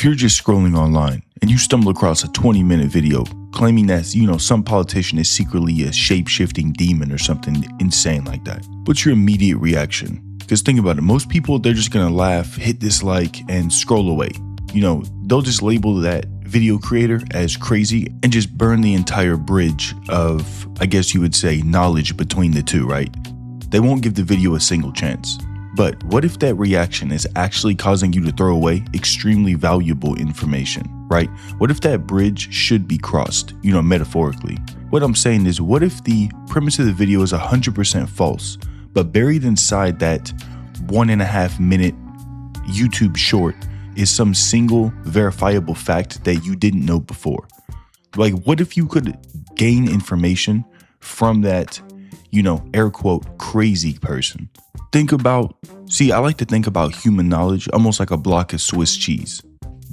if you're just scrolling online and you stumble across a 20-minute video claiming that, some politician is secretly a shape-shifting demon or something insane like that, what's your immediate reaction? Because think about it, most people, they're just gonna laugh, hit dislike, and scroll away. They'll just label that video creator as crazy and just burn the entire bridge of, I guess you would say, knowledge between the two, right? They won't give the video a single chance. But what if that reaction is actually causing you to throw away extremely valuable information, right? What if that bridge should be crossed, metaphorically? What I'm saying is, what if the premise of the video is 100% false, but buried inside that 1.5 minute YouTube short is some single verifiable fact that you didn't know before? Like, what if you could gain information from that, air quote, crazy person? I like to think about human knowledge almost like a block of Swiss cheese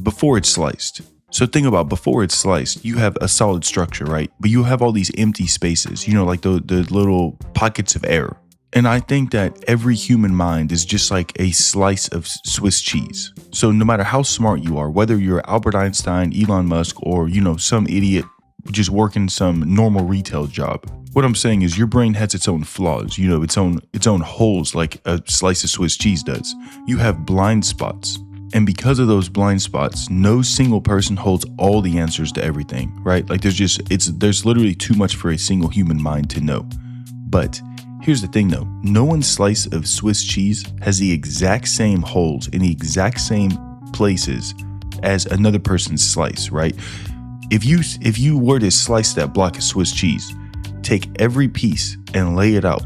before it's sliced. So think about before it's sliced, you have a solid structure, right? But you have all these empty spaces, like the little pockets of air. And I think that every human mind is just like a slice of Swiss cheese. So no matter how smart you are, whether you're Albert Einstein, Elon Musk, or, some idiot just working some normal retail job, what I'm saying is your brain has its own flaws, its own holes like a slice of Swiss cheese does. You have blind spots. And because of those blind spots, no single person holds all the answers to everything, right? Like there's literally too much for a single human mind to know. But here's the thing though, no one's slice of Swiss cheese has the exact same holes in the exact same places as another person's slice, right? If you were to slice that block of Swiss cheese, take every piece and lay it out,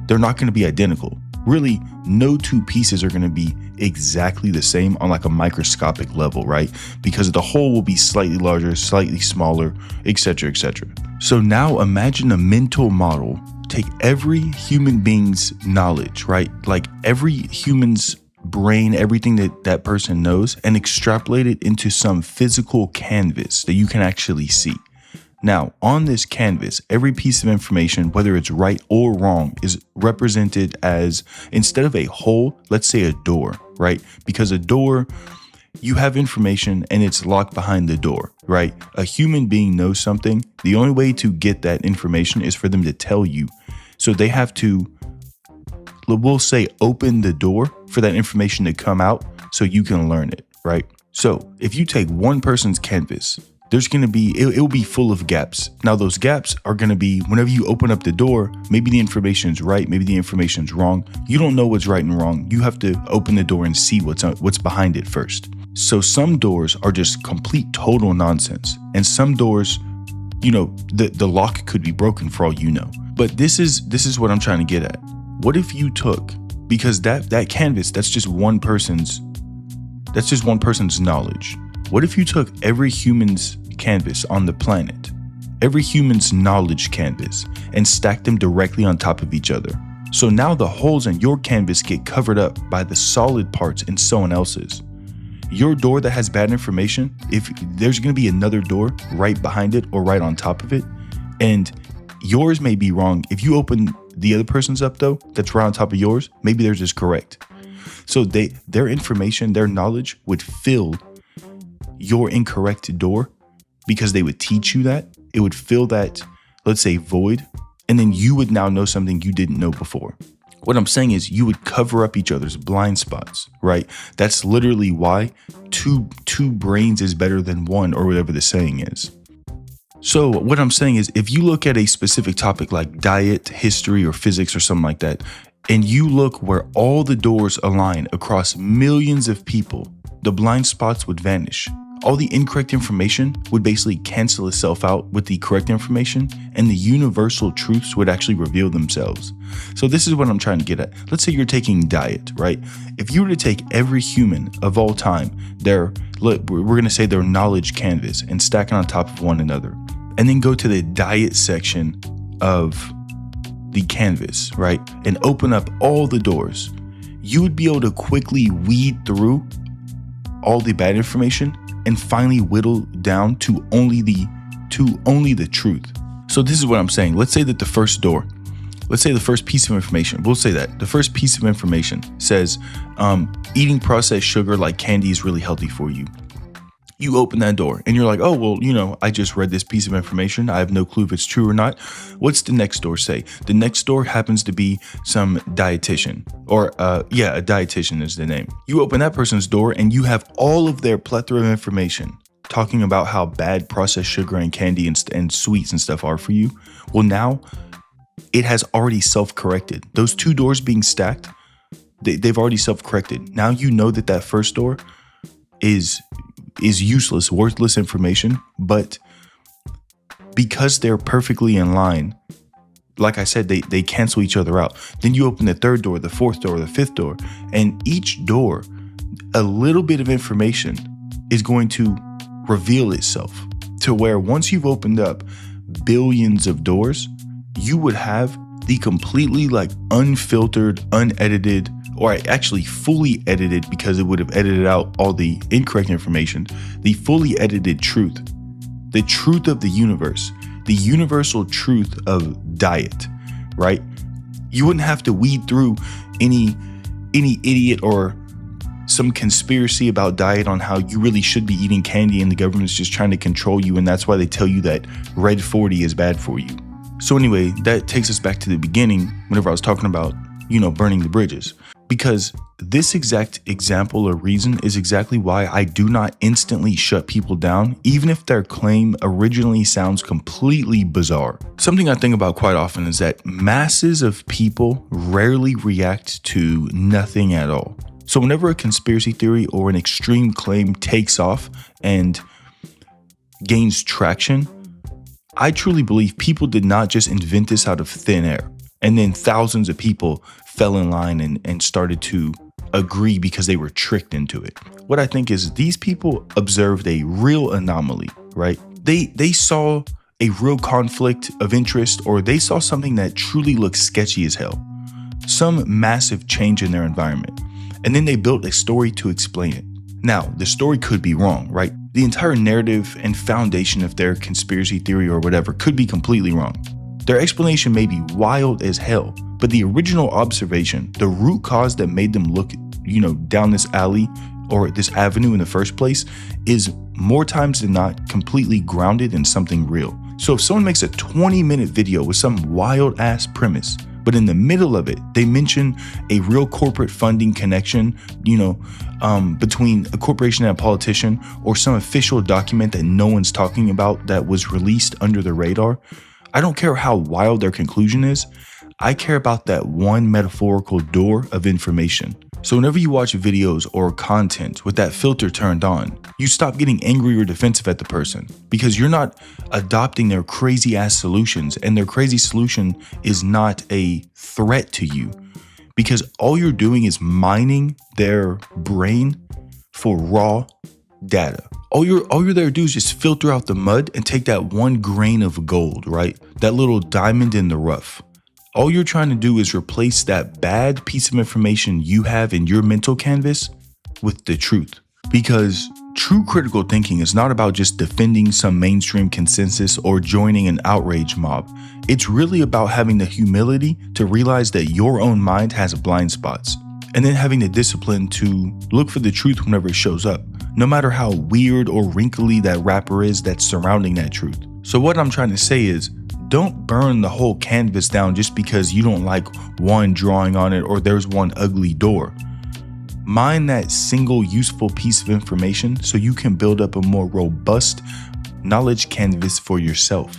they're not going to be identical. Really, no two pieces are going to be exactly the same on like a microscopic level, right? Because the whole will be slightly larger, slightly smaller, etc., etc. So now imagine a mental model. Take every human being's knowledge, right? Like every human's brain, everything that person knows, and extrapolate it into some physical canvas that you can actually see. Now, on this canvas, every piece of information, whether it's right or wrong, is represented as, instead of a hole, let's say a door, right? Because a door, you have information and it's locked behind the door, right? A human being knows something. The only way to get that information is for them to tell you. So they have to, we'll say, open the door for that information to come out so you can learn it, right? So if you take one person's canvas, there's going to be, it'll be full of gaps. Now those gaps are going to be, whenever you open up the door, maybe the information's right, maybe the information's wrong. You don't know what's right and wrong. You have to open the door and see what's behind it first. So some doors are just complete total nonsense. And some doors, the lock could be broken for all you know. But this is what I'm trying to get at. What if you took, because that canvas, that's just one person's knowledge. What if you took every human's canvas on the planet, every human's knowledge canvas, and stacked them directly on top of each other? So now the holes in your canvas get covered up by the solid parts in someone else's. Your door that has bad information, if there's going to be another door right behind it or right on top of it, and yours may be wrong. If you open the other person's up though, that's right on top of yours, maybe theirs is correct. So their information, their knowledge would fill your incorrect door because they would teach you that. It would fill that, let's say, void, and then you would now know something you didn't know before. What I'm saying is you would cover up each other's blind spots, right? That's literally why two brains is better than one, or whatever the saying is. So what I'm saying is, if you look at a specific topic like diet, history, or physics or something like that, and you look where all the doors align across millions of people, the blind spots would vanish. All the incorrect information would basically cancel itself out with the correct information, and the universal truths would actually reveal themselves. So this is what I'm trying to get at. Let's say you're taking diet, right? If you were to take every human of all time, we're going to say their knowledge canvas, and stack it on top of one another, and then go to the diet section of the canvas, right? And open up all the doors, you would be able to quickly weed through all the bad information and finally whittle down to only the truth. So this is what I'm saying. Let's say that the first piece of information, we'll say that the first piece of information says eating processed sugar like candy is really healthy for you. You open that door and you're like, oh, well, I just read this piece of information. I have no clue if it's true or not. What's the next door say? The next door happens to be some dietitian or a dietitian is the name. You open that person's door and you have all of their plethora of information talking about how bad processed sugar and candy and sweets and stuff are for you. Well, now it has already self-corrected. Those two doors being stacked, they've already self-corrected. Now you know that first door is useless, worthless information, but because they're perfectly in line, like I said, they cancel each other out. Then you open the third door, the fourth door, the fifth door, and each door, a little bit of information is going to reveal itself to where once you've opened up billions of doors, you would have the completely unfiltered, unedited, or actually fully edited, because it would have edited out all the incorrect information, the fully edited truth, the truth of the universe, the universal truth of diet, right? You wouldn't have to weed through any idiot or some conspiracy about diet on how you really should be eating candy and the government's just trying to control you, and that's why they tell you that red 40 is bad for you. So anyway, that takes us back to the beginning whenever I was talking about, burning the bridges. Because this exact example or reason is exactly why I do not instantly shut people down, even if their claim originally sounds completely bizarre. Something I think about quite often is that masses of people rarely react to nothing at all. So whenever a conspiracy theory or an extreme claim takes off and gains traction, I truly believe people did not just invent this out of thin air, and then thousands of people fell in line and started to agree because they were tricked into it. What I think is these people observed a real anomaly, right? They saw a real conflict of interest, or they saw something that truly looked sketchy as hell, some massive change in their environment, and then they built a story to explain it. Now, the story could be wrong, right? The entire narrative and foundation of their conspiracy theory or whatever could be completely wrong. Their explanation may be wild as hell, but the original observation, the root cause that made them look, down this alley or this avenue in the first place, is more times than not completely grounded in something real. So if someone makes a 20-minute video with some wild ass premise, but in the middle of it, they mention a real corporate funding connection, between a corporation and a politician, or some official document that no one's talking about that was released under the radar, I don't care how wild their conclusion is. I care about that one metaphorical door of information. So whenever you watch videos or content with that filter turned on, you stop getting angry or defensive at the person, because you're not adopting their crazy ass solutions, and their crazy solution is not a threat to you, because all you're doing is mining their brain for raw data. All you're there to do is just filter out the mud and take that one grain of gold, right? That little diamond in the rough. All you're trying to do is replace that bad piece of information you have in your mental canvas with the truth. Because true critical thinking is not about just defending some mainstream consensus or joining an outrage mob. It's really about having the humility to realize that your own mind has blind spots, and then having the discipline to look for the truth whenever it shows up, no matter how weird or wrinkly that wrapper is that's surrounding that truth. So what I'm trying to say is, don't burn the whole canvas down just because you don't like one drawing on it or there's one ugly door. Mine that single useful piece of information so you can build up a more robust knowledge canvas for yourself.